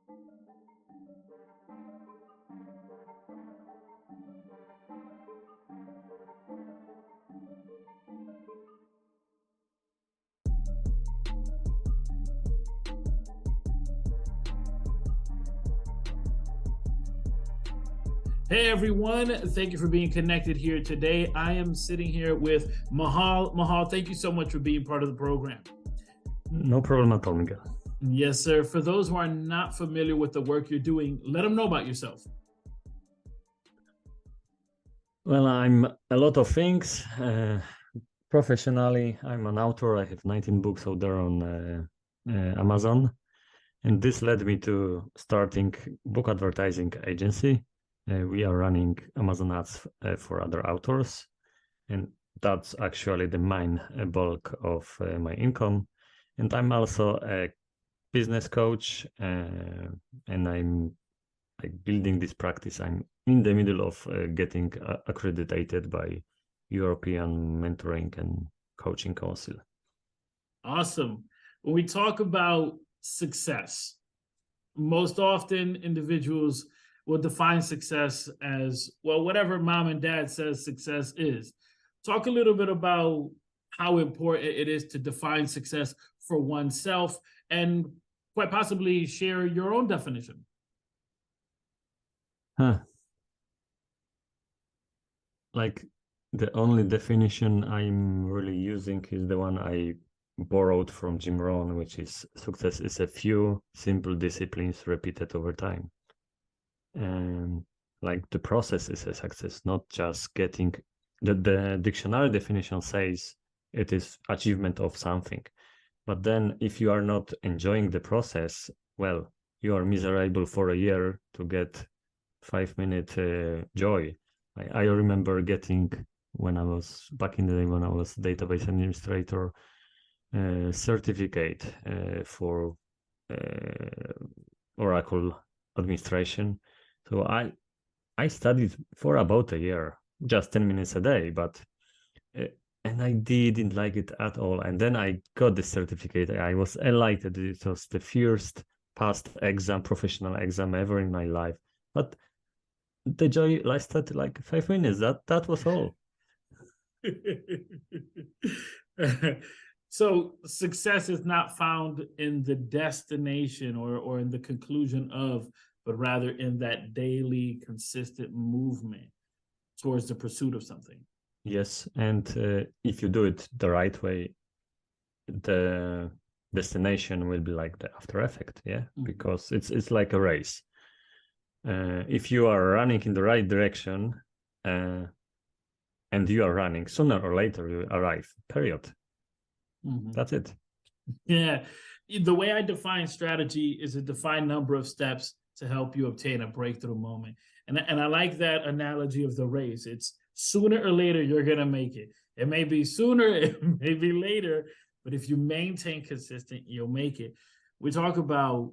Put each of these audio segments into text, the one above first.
Hey everyone, thank you for being connected here today. I am sitting here with Michal. Michal, thank you so much for being part of the program. No problem at all, Miguel. Yes, sir. For those who are not familiar with the work you're doing, let them know about yourself. Well, I'm a lot of things. Professionally, I'm an author. I have 19 books out there on Amazon. And this led me to starting book advertising agency. We are running Amazon ads for other authors. And that's actually the main bulk of my income. And I'm also a business coach, and I'm like building this practice. I'm in the middle of getting accredited by European Mentoring and Coaching Council. Awesome. When we talk about success, most often individuals will define success as, well, whatever mom and dad says success is. Talk a little bit about how important it is to define success for oneself and quite possibly share your own definition. Like the only definition I'm really using is the one I borrowed from Jim Rohn, which is success is a few simple disciplines repeated over time. And like the process is a success, not just getting the dictionary definition says it is achievement of something. But then if you are not enjoying the process, well, you are miserable for a year to get 5-minute joy. I remember getting, when I was back in the day, when I was database administrator, certificate for Oracle administration. So I studied for about a year, just 10 minutes a day, but and I didn't like it at all. And then I got the certificate. I was elated. It was the first past exam, professional exam ever in my life. But the joy lasted like 5 minutes. That was all. So success is not found in the destination or in the conclusion of, but rather in that daily consistent movement towards the pursuit of something. Yes, and if you do it the right way, the destination will be like the after effect, yeah, because it's like a race. If you are running in the right direction, and you are running, sooner or later you arrive. Period. That's it. Yeah, the way I define strategy is a defined number of steps to help you obtain a breakthrough moment, and I like that analogy of the race. It's sooner or later you're gonna make it. It may be sooner, it may be later, but if you maintain consistent, you'll make it. We talk about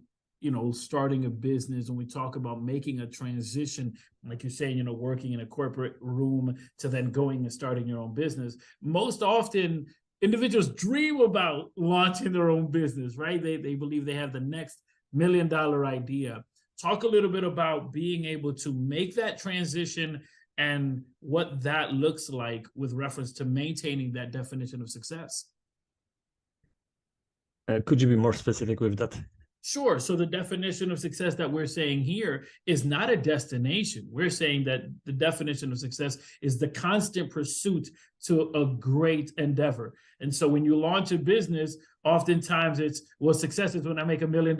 starting a business, and we talk about making a transition, like you're saying, working in a corporate room to then going and starting your own business. Most often, individuals dream about launching their own business, right? They believe they have the next $1 million idea. Talk a little bit about being able to make that transition and what that looks like with reference to maintaining that definition of success. Could you be more specific with that? Sure. So the definition of success that we're saying here is not a destination. We're saying that the definition of success is the constant pursuit to a great endeavor. And so when you launch a business, oftentimes it's, well, success is when I make $1 million.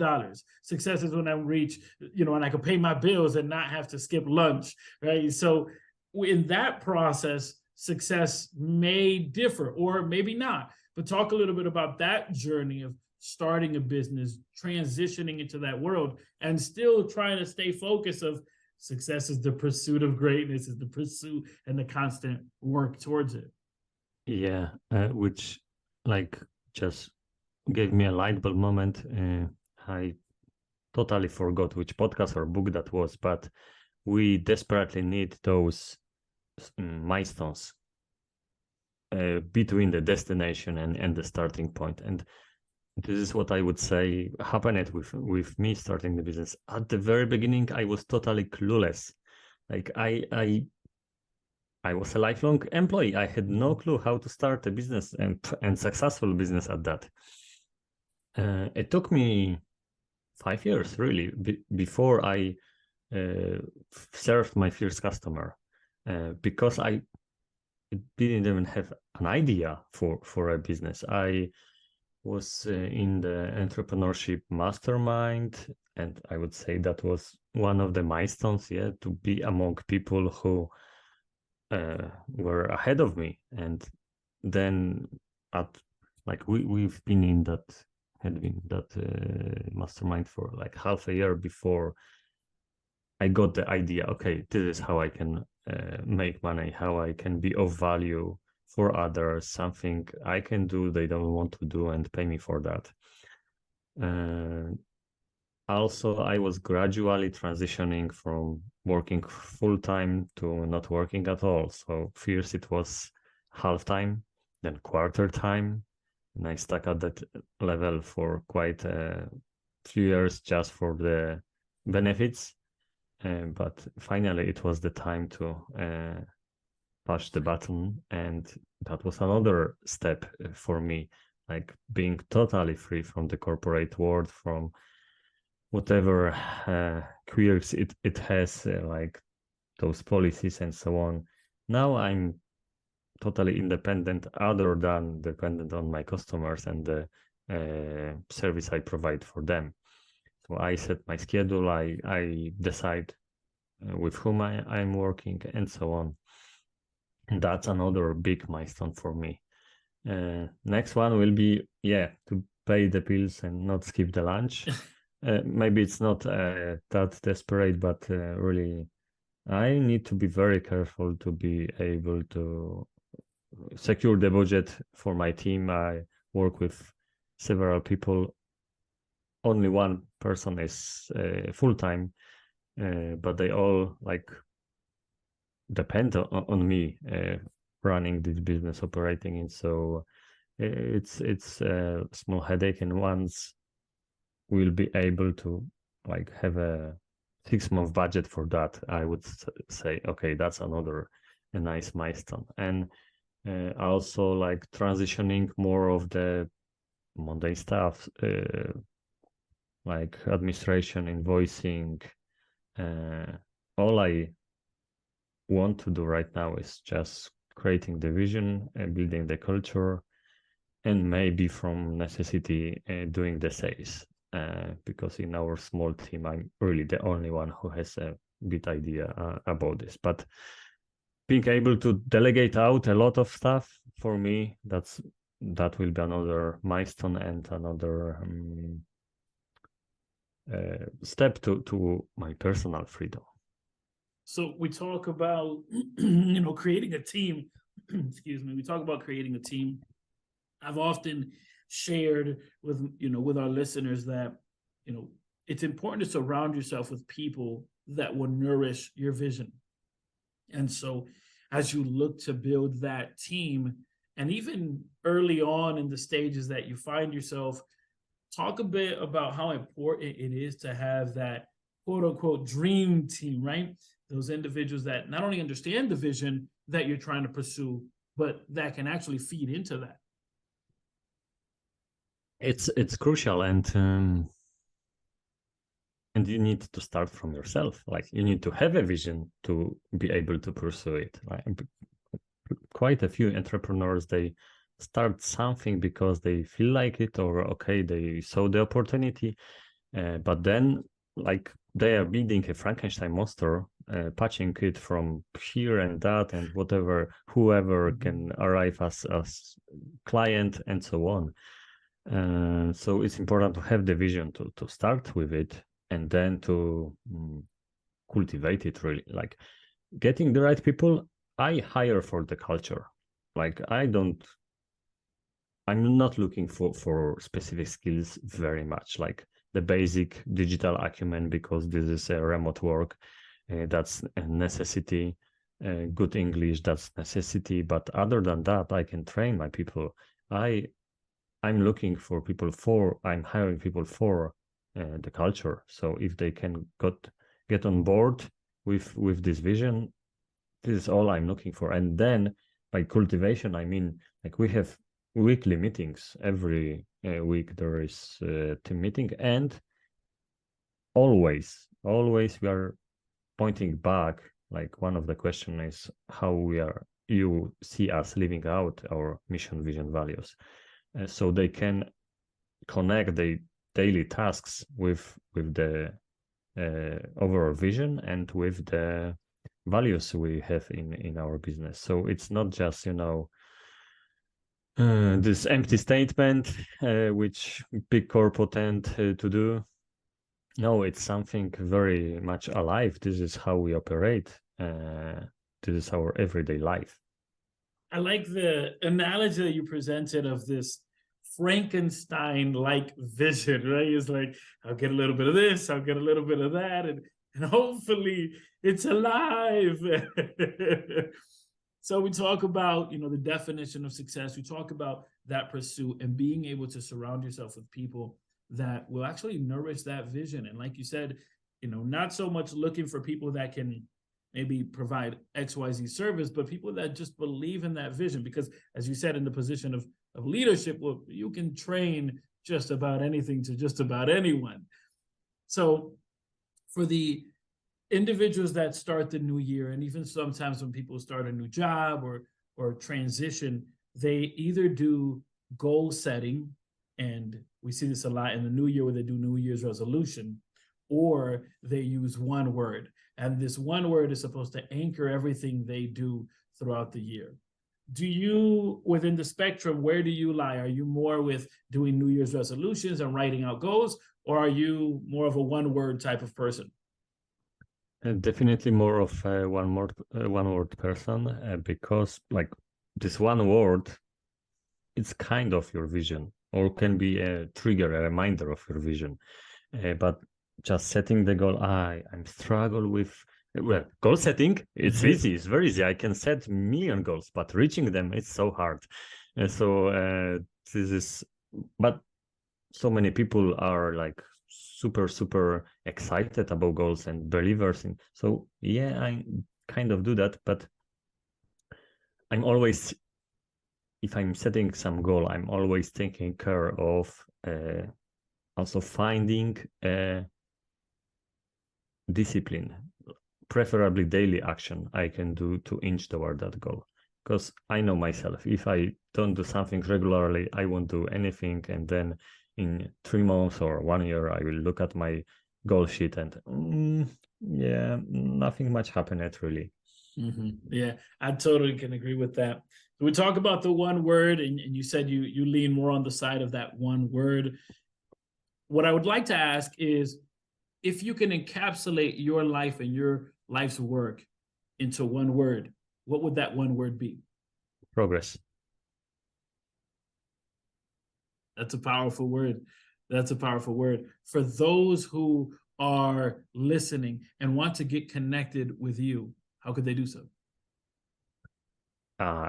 Success is when I reach, and I can pay my bills and not have to skip lunch, right? So in that process, success may differ or maybe not. But talk a little bit about that journey of starting a business, transitioning into that world, and still trying to stay focused of success is the pursuit of greatness, is the pursuit and the constant work towards it. Yeah, which like just gave me a light bulb moment. I totally forgot which podcast or book that was, but we desperately need those milestones between the destination and the starting point. And this is what I would say happened with me starting the business. At the very beginning, I was totally clueless. Like I was a lifelong employee. I had no clue how to start a business and successful business at that. It took me 5 years really before I served my first customer because I didn't even have an idea for a business. I was in the entrepreneurship mastermind, and I would say that was one of the milestones, yeah, to be among people who were ahead of me. And then at like we've been in that had been that mastermind for like half a year before I got the idea. Okay, this is how I can make money, how I can be of value for others, something I can do they don't want to do and pay me for that. Also, I was gradually transitioning from working full-time to not working at all. So first it was half-time, then quarter-time, and I stuck at that level for quite a few years just for the benefits. But finally, it was the time to push the button, and that was another step for me, like being totally free from the corporate world, from whatever quirks it has, like those policies and so on. Now I'm totally independent, other than dependent on my customers and the service I provide for them. So I set my schedule, I decide with whom I'm working and so on. And that's another big milestone for me. Next one will be, to pay the bills and not skip the lunch. Maybe it's not that desperate, but really, I need to be very careful to be able to secure the budget for my team. I work with several people. Only one person is full-time, but they all like depend on me running this business, operating it. So it's a small headache, and once we'll be able to like have a 6-month budget for that, I would say, okay, that's another a nice milestone. And also like transitioning more of the mundane stuff, like administration, invoicing. All I want to do right now is just creating the vision, building the culture, and maybe from necessity doing the sales. Because in our small team, I'm really the only one who has a good idea about this. But being able to delegate out a lot of stuff, for me, that will be another milestone and another step to my personal freedom. So we talk about creating a team. Excuse me. We talk about creating a team. I've often shared with our listeners that it's important to surround yourself with people that will nourish your vision. And so as you look to build that team, and even early on in the stages that you find yourself, talk a bit about how important it is to have that quote unquote dream team, right? Those individuals that not only understand the vision that you're trying to pursue, but that can actually feed into that. It's crucial, and you need to start from yourself. Like you need to have a vision to be able to pursue it. Like, quite a few entrepreneurs, they start something because they feel like it, or okay, they saw the opportunity, but then like they are building a Frankenstein monster, patching it from here and that and whatever, whoever can arrive as client and so on. So it's important to have the vision to start with it, and then to cultivate it really. Like getting the right people, I hire for the culture. Like I'm not looking for specific skills very much, like the basic digital acumen, because this is a remote work. That's a necessity. Good English, that's necessity. But other than that, I can train my people. I I'm looking for people for, I'm hiring people for the culture. So if they can get on board with this vision, this is all I'm looking for. And then by cultivation, I mean, like we have weekly meetings. Every week there is a team meeting, and always we are pointing back. Like one of the question is how you see us living out our mission, vision, values, so they can connect the daily tasks with the overall vision and with the values we have in our business. So it's not just this empty statement which big corporate tend to do. No, it's something very much alive. This is how we operate. This is our everyday life. I like the analogy that you presented of this Frankenstein-like vision, right? It's like, I'll get a little bit of this, I'll get a little bit of that, and hopefully it's alive. So we talk about, the definition of success. We talk about that pursuit and being able to surround yourself with people that will actually nourish that vision. And like you said, not so much looking for people that can maybe provide XYZ service, but people that just believe in that vision. Because as you said, in the position of leadership, well, you can train just about anything to just about anyone. So for the individuals that start the new year, and even sometimes when people start a new job or transition, they either do goal setting, and we see this a lot in the new year where they do New Year's resolution, or they use one word. And this one word is supposed to anchor everything they do throughout the year. Do you, within the spectrum, where do you lie? Are you more with doing New Year's resolutions and writing out goals, or are you more of a one word type of person? Definitely more of a one word person, because like this one word, it's kind of your vision, or can be a trigger, a reminder of your vision. But just setting the goal, I'm struggle with, well, goal setting, it's easy, it's very easy. I can set million goals, but reaching them, it's so hard. So this is, but so many people are like super excited about goals and believers in. So yeah, I kind of do that, but I'm always, if I'm setting some goal, I'm always taking care of also finding discipline, preferably daily action I can do to inch toward that goal. Because I know myself, if I don't do something regularly, I won't do anything. And then in 3 months or 1 year, I will look at my goal sheet and yeah, nothing much happened really. Mm-hmm. Yeah, I totally can agree with that. So we talk about the one word, and you said you lean more on the side of that one word. What I would like to ask is, if you can encapsulate your life and your life's work into one word, what would that one word be? Progress. That's a powerful word. That's a powerful word. For those who are listening and want to get connected with you, how could they do so?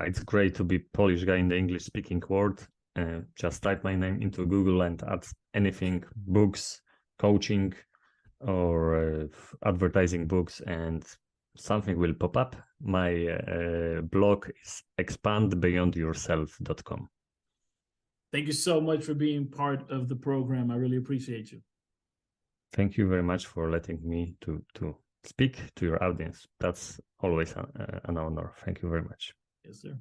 It's great to be Polish guy in the English speaking world. Just type my name into Google and add anything, books, coaching, or advertising books, and something will pop up. My blog is expandbeyondyourself.com. Thank you so much for being part of the program. I really appreciate you. Thank you very much for letting me to speak to your audience. That's always an honor. Thank you very much. Yes, sir.